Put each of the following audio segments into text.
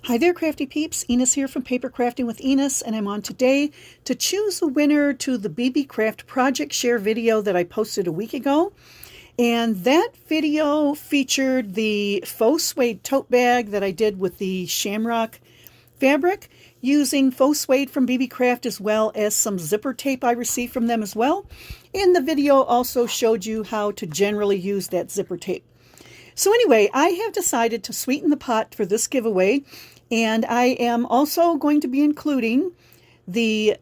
Hi there, crafty peeps. Enis here from Paper Crafting with Enis, and I'm on today to choose a winner to the BEEBEECRAFT project share video that I posted a week ago. And that video featured the faux suede tote bag that I did with the shamrock fabric using faux suede from BEEBEECRAFT, as well as some zipper tape I received from them as well. And the video also showed you how to generally use that zipper tape. So anyway, I have decided to sweeten the pot for this giveaway, and I am also going to be including the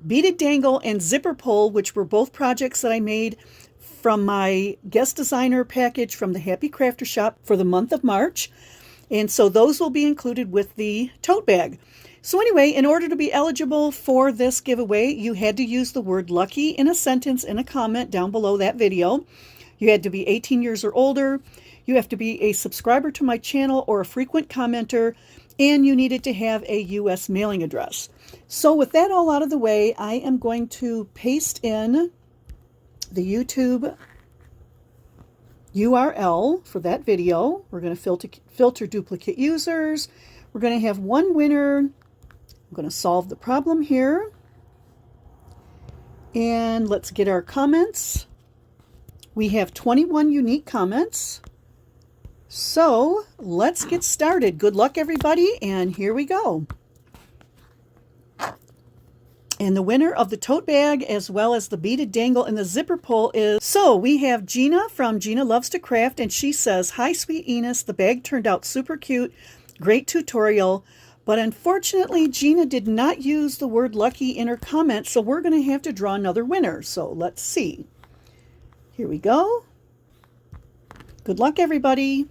beaded dangle and zipper pull, which were both projects that I made from my guest designer package from the Happy Crafter Shop for the month of March. And so those will be included with the tote bag. So anyway, in order to be eligible for this giveaway, you had to use the word lucky in a sentence in a comment down below that video. You had to be 18 years or older. You have to be a subscriber to my channel or a frequent commenter, and you needed to have a U.S. mailing address. So with that all out of the way, I am going to paste in the YouTube URL for that video. We're going to filter duplicate users. We're going to have one winner. I'm going to solve the problem here. And let's get our comments. We have 21 unique comments. So let's get started. Good luck, everybody, and here we go. And the winner of the tote bag, as well as the beaded dangle and the zipper pull, is, so we have Gina from Gina Loves to Craft, and she says, "Hi, sweet Enis, the bag turned out super cute, great tutorial, but unfortunately Gina did not use the word lucky in her comment, so we're going to have to draw another winner. So let's see. Here we go. Good luck, everybody."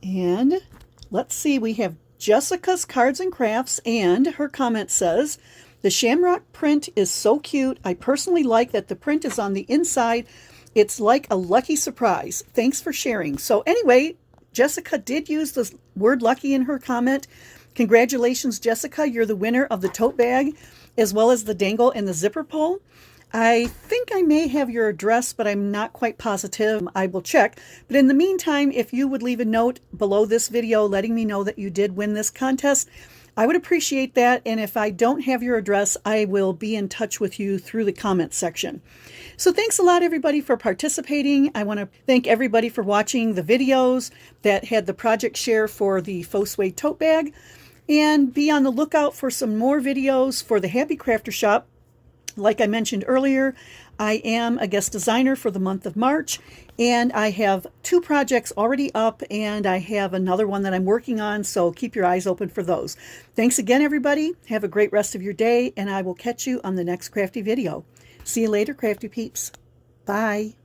And let's see, we have Jessica's Cards and Crafts, and her comment says, "The shamrock print is so cute. I personally like that the print is on the inside. It's like a lucky surprise. Thanks for sharing." So anyway, Jessica did use the word lucky in her comment. Congratulations, Jessica. You're the winner of the tote bag, as well as the dangle and the zipper pull. I think I may have your address, but I'm not quite positive. I will check. But in the meantime, if you would leave a note below this video letting me know that you did win this contest, I would appreciate that. And if I don't have your address, I will be in touch with you through the comments section. So thanks a lot, everybody, for participating. I want to thank everybody for watching the videos that had the project share for the faux suede tote bag. And be on the lookout for some more videos for the Happy Crafter Shop. Like I mentioned earlier, I am a guest designer for the month of March, and I have 2 projects already up, and I have another one that I'm working on, so keep your eyes open for those. Thanks again, everybody. Have a great rest of your day, and I will catch you on the next crafty video. See you later, crafty peeps. Bye.